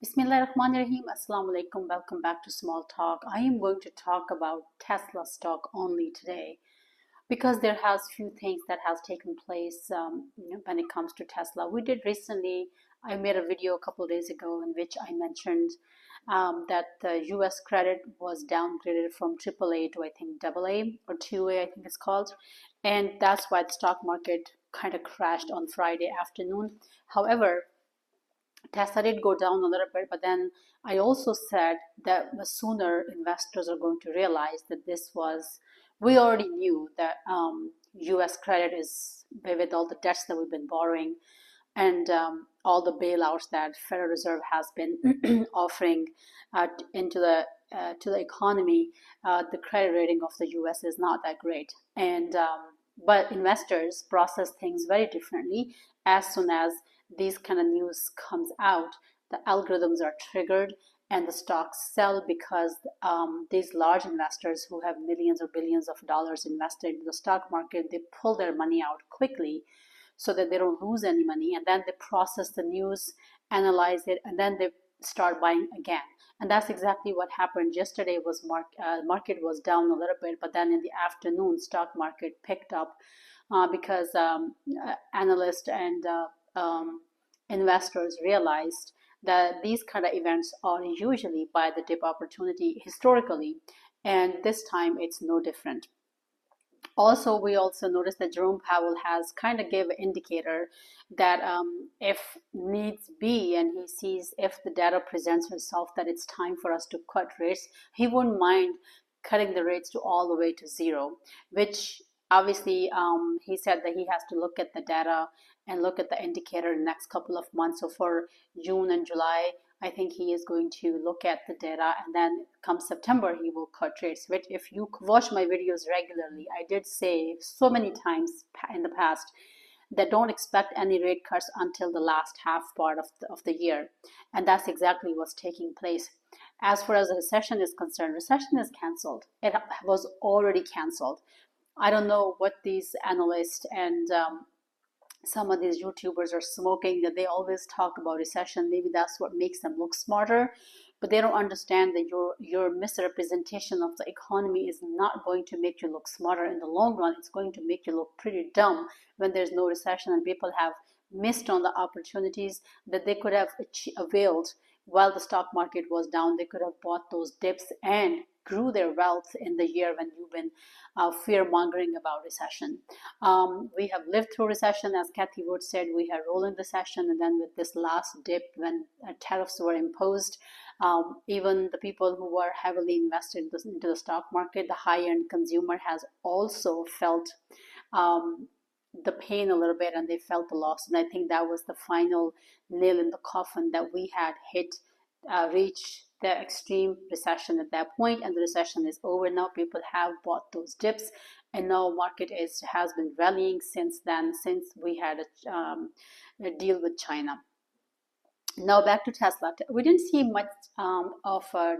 Bismillahirrahmanirrahim. Assalamu alaikum. Welcome back to Small Talk. I am going to talk about Tesla stock only today because there has few things that has taken place when it comes to Tesla. We did recently, I made a video a couple of days ago in which I mentioned that the US credit was downgraded from AAA to I think AA or 2A, I think it's called. And that's why the stock market kind of crashed on Friday afternoon. However, Tesla did go down a little bit, but then I also said that the sooner investors are going to realize that we already knew that US credit is with all the debts that we've been borrowing and all the bailouts that Federal Reserve has been offering into the to the economy, the credit rating of the US is not that great. And but investors process things very differently. As soon as these kind of news comes out, the algorithms are triggered and the stocks sell because these large investors who have millions or billions of dollars invested in the stock market, they pull their money out quickly so that they don't lose any money, and then they process the news, analyze it, and then they start buying again. And that's exactly what happened yesterday. Market was down a little bit, but then in the afternoon stock market picked up because analysts and investors realized that these kind of events are usually buy the dip opportunity historically, and this time it's no different. Also, we also noticed that Jerome Powell has kind of gave an indicator that if needs be, and he sees if the data presents itself that it's time for us to cut rates, he wouldn't mind cutting the rates to all the way to zero, which obviously he said that he has to look at the data and look at the indicator in the next couple of months. So for June and July, I think he is going to look at the data, and then come September, he will cut rates. Which, if you watch my videos regularly, I did say so many times in the past that don't expect any rate cuts until the last half part of the year. And that's exactly what's taking place. As far as the recession is concerned, recession is canceled. It was already canceled. I don't know what these analysts and some of these YouTubers are smoking, that they always talk about recession. Maybe that's what makes them look smarter, but they don't understand that your misrepresentation of the economy is not going to make you look smarter in the long run. It's going to make you look pretty dumb when there's no recession and people have missed on the opportunities that they could have availed while the stock market was down. They could have bought those dips and grew their wealth in the year when you've been fear mongering about recession. We have lived through recession, as Kathy Wood said. We had rolling recession, and then with this last dip when tariffs were imposed, even the people who were heavily invested into the stock market, the high-end consumer, has also felt the pain a little bit, and they felt the loss. And I think that was the final nail in the coffin, that we had reached the extreme recession at that point, and the recession is over now. People have bought those dips, and now market has been rallying since then, since we had a deal with China. Now back to Tesla. We didn't see much of a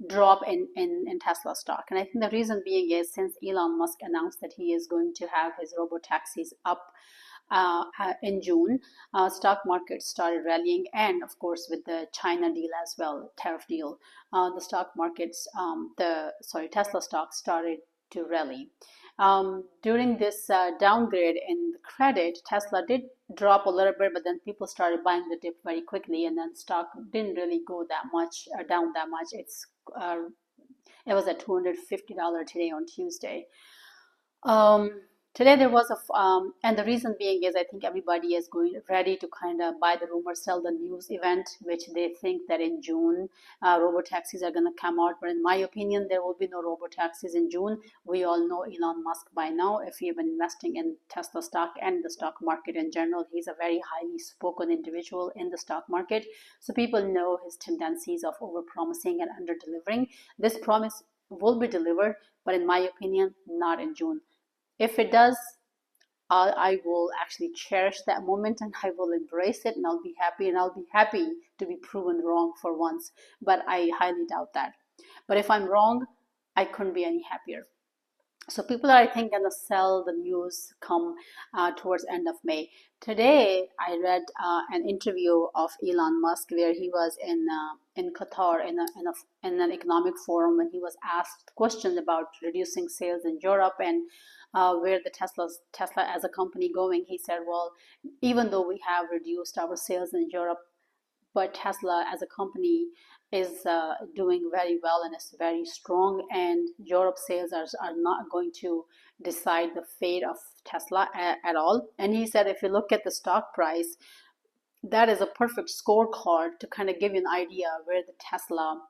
drop in Tesla stock, and I think the reason being is since Elon Musk announced that he is going to have his robo taxis up in June, stock market started rallying, and of course with the China deal as well, tariff deal, the stock markets, Tesla stock started to rally. During this downgrade in the credit, Tesla did drop a little bit, but then people started buying the dip very quickly, and then stock didn't really go that much down that much. It was at $250 today on Tuesday. Today there was and the reason being is I think everybody is ready to kind of buy the rumor, sell the news event, which they think that in June robo taxis are going to come out. But in my opinion, there will be no robo taxis in June. We all know Elon Musk by now. If you've been investing in Tesla stock and the stock market in general, he's a very highly spoken individual in the stock market. So people know his tendencies of over promising and under delivering. This promise will be delivered, but in my opinion, not in June. If it does, I will actually cherish that moment, and I will embrace it, and I'll be happy, and I'll be happy to be proven wrong for once. But I highly doubt that. But if I'm wrong, I couldn't be any happier. So people are, I think, gonna sell the news come towards end of May. Today, I read an interview of Elon Musk where he was in Qatar in an economic forum when he was asked questions about reducing sales in Europe and where the Tesla as a company going. He said, well, even though we have reduced our sales in Europe, but Tesla as a company is doing very well and is very strong, and Europe sales are not going to decide the fate of Tesla at all. And he said if you look at the stock price, that is a perfect scorecard to kind of give you an idea where the Tesla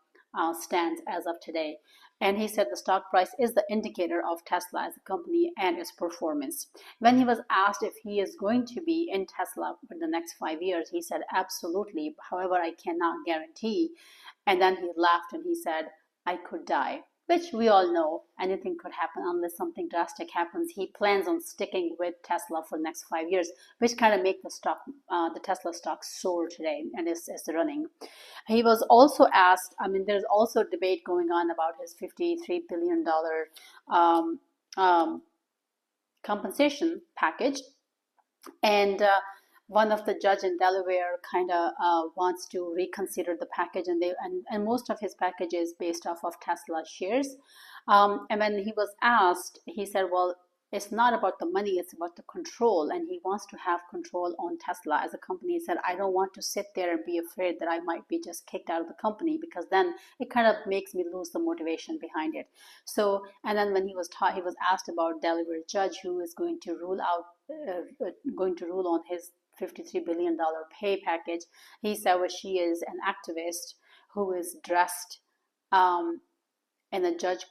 stands as of today. And he said the stock price is the indicator of Tesla as a company and its performance. When he was asked if he is going to be in Tesla for the next 5 years, he said, absolutely. However, I cannot guarantee. And then he laughed and he said, I could die, which we all know anything could happen unless something drastic happens. He plans on sticking with Tesla for the next 5 years, which kind of make the Tesla stock soar today and is running. He was also asked, I mean, there's also a debate going on about his $53 billion um, um, compensation package. And one of the judge in Delaware kind of wants to reconsider the package, and most of his package is based off of Tesla shares. And when he was asked, he said, "Well, it's not about the money; it's about the control." And he wants to have control on Tesla as a company. He said, "I don't want to sit there and be afraid that I might be just kicked out of the company because then it kind of makes me lose the motivation behind it." So, and then when he was asked about Delaware judge who is going to rule on his $53 billion pay package. He said, well, she is an activist who is dressed and a judge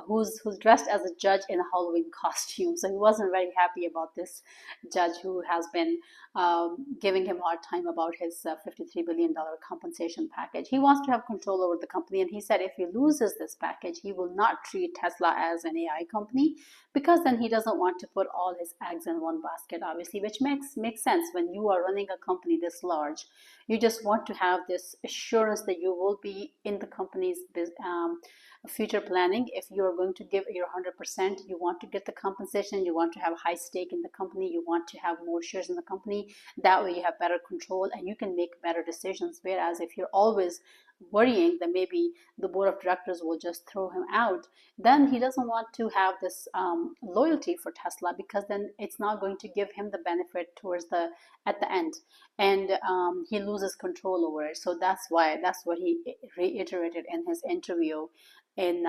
who's dressed as a judge in a Halloween costume. So he wasn't very happy about this judge who has been giving him a hard time about his $53 billion compensation package. He wants to have control over the company, and he said if he loses this package, he will not treat Tesla as an AI company, because then he doesn't want to put all his eggs in one basket, obviously, which makes sense. When you are running a company this large, you just want to have this assurance that you will be in the company's future planning. If you are going to give your 100%, you want to get the compensation, you want to have a high stake in the company, you want to have more shares in the company. That way you have better control and you can make better decisions. Whereas if you're always worrying that maybe the board of directors will just throw him out, then he doesn't want to have this loyalty for Tesla, because then it's not going to give him the benefit towards at the end, and he loses control over it. So that's what he reiterated in his interview in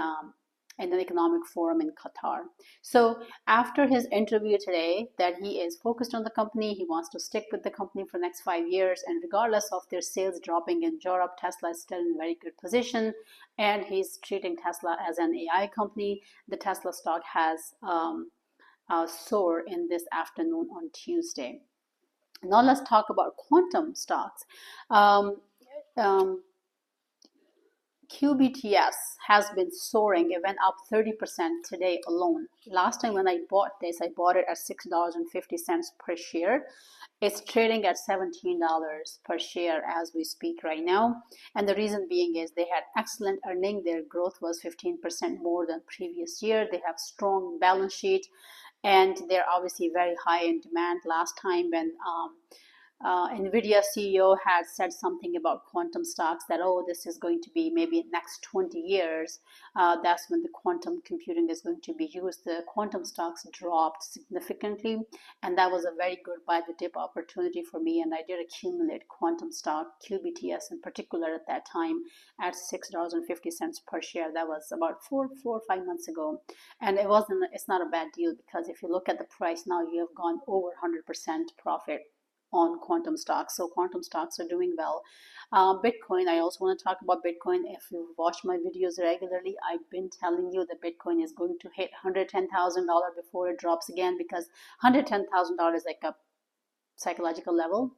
an economic forum in Qatar. So after his interview today, that he is focused on the company, he wants to stick with the company for the next 5 years, and regardless of their sales dropping in Europe, Tesla is still in a very good position, and he's treating Tesla as an AI company. The Tesla stock has soared in this afternoon on Tuesday. Now let's talk about quantum stocks. Um, um, QBTS has been soaring. It went up 30% today alone. Last time when I bought this, I bought it at $6.50 per share. It's trading at $17 per share as we speak right now. And the reason being is they had excellent earning. Their growth was 15% more than previous year. They have strong balance sheet, and they're obviously very high in demand. Last time when NVIDIA CEO had said something about quantum stocks, that, oh, this is going to be maybe next 20 years. That's when the quantum computing is going to be used. The quantum stocks dropped significantly, and that was a very good buy the dip opportunity for me. And I did accumulate quantum stock, QBTS in particular, at that time at $6.50 per share. That was about four or 5 months ago. And it's not a bad deal, because if you look at the price now, you have gone over 100% profit on quantum stocks. So quantum stocks are doing well. Bitcoin, I also want to talk about Bitcoin. If you watch my videos regularly, I've been telling you that Bitcoin is going to hit $110,000 before it drops again, because $110,000 is like a psychological level.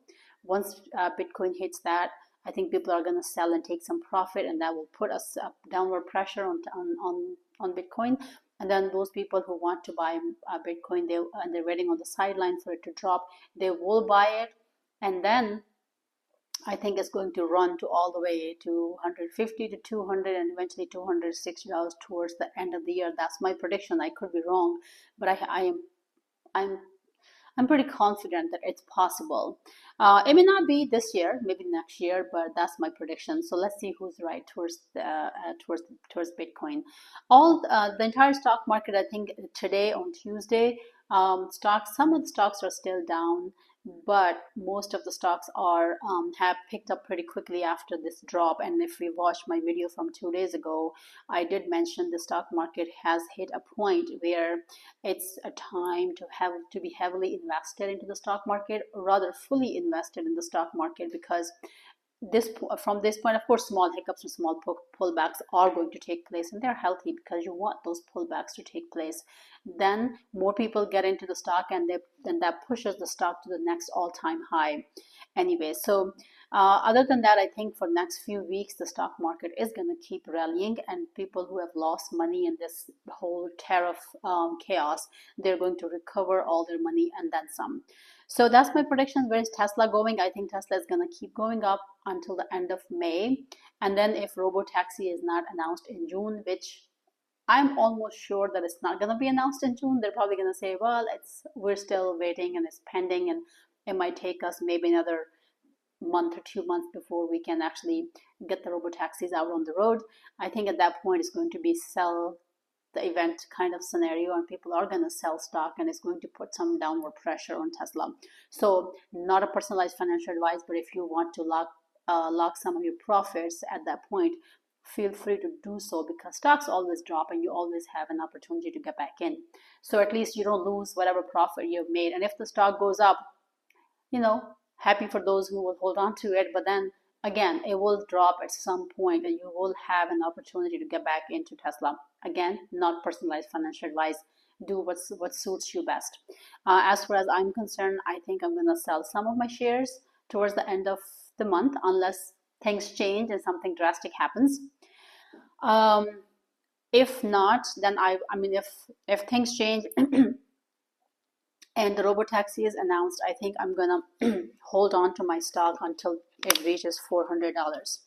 Once Bitcoin hits that, I think people are going to sell and take some profit, and that will put us downward pressure on Bitcoin. And then those people who want to buy Bitcoin, they're waiting on the sideline for it to drop. They will buy it, and then I think it's going to run to all the way to 150 to 200 and eventually $260 towards the end of the year. That's my prediction. I could be wrong, but I'm I'm pretty confident that it's possible. It may not be this year, maybe next year, but that's my prediction. So let's see who's right towards Bitcoin. The entire stock market, I think today on Tuesday, some of the stocks are still down, but most of the stocks are have picked up pretty quickly after this drop. And if we watch my video from 2 days ago, I did mention the stock market has hit a point where it's a time to be heavily invested into the stock market, or rather fully invested in the stock market, because this from this point, of course, small hiccups and small pullbacks are going to take place, and they're healthy because you want those pullbacks to take place. Then more people get into the stock, and then that pushes the stock to the next all-time high anyway. So other than that, I think for next few weeks the stock market is going to keep rallying, and people who have lost money in this whole tariff chaos, they're going to recover all their money and then some. So that's my prediction. Where is Tesla going? I think Tesla is going to keep going up until the end of May. And then if robotaxi is not announced in June, which I'm almost sure that it's not going to be announced in June, they're probably going to say, well, we're still waiting and it's pending, and it might take us maybe another month or 2 months before we can actually get the robotaxis out on the road. I think at that point it's going to be sell the event kind of scenario, and people are going to sell stock, and it's going to put some downward pressure on Tesla. So not a personalized financial advice, but if you want to lock some of your profits at that point, feel free to do so, because stocks always drop and you always have an opportunity to get back in. So at least you don't lose whatever profit you've made. And if the stock goes up, you know, happy for those who will hold on to it, but then again, it will drop at some point and you will have an opportunity to get back into Tesla. Again, not personalized financial advice. Do what suits you best. As far as I'm concerned, I think I'm going to sell some of my shares towards the end of the month, unless things change and something drastic happens. If not, then I mean, if things change and the robotaxi is announced, I think I'm gonna hold on to my stock until it reaches $400.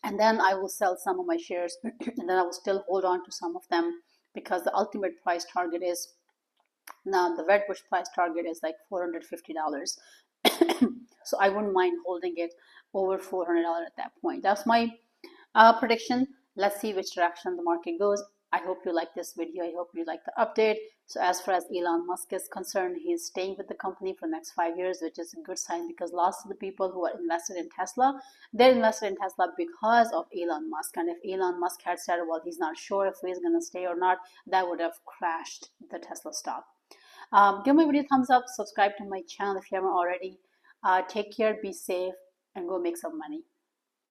And then I will sell some of my shares and then I will still hold on to some of them, because the ultimate price target is, now the Redbush price target is like $450. So I wouldn't mind holding it over $400 at that point. That's my prediction. Let's see which direction the market goes. I hope you like this video. I hope you like the update. So as far as Elon Musk is concerned, he is staying with the company for the next 5 years, which is a good sign, because lots of the people who are invested in Tesla, they're invested in Tesla because of Elon Musk. And if Elon Musk had said, well, he's not sure if he's going to stay or not, that would have crashed the Tesla stock. Give my video a thumbs up, subscribe to my channel if you haven't already. Take care, be safe, and go make some money.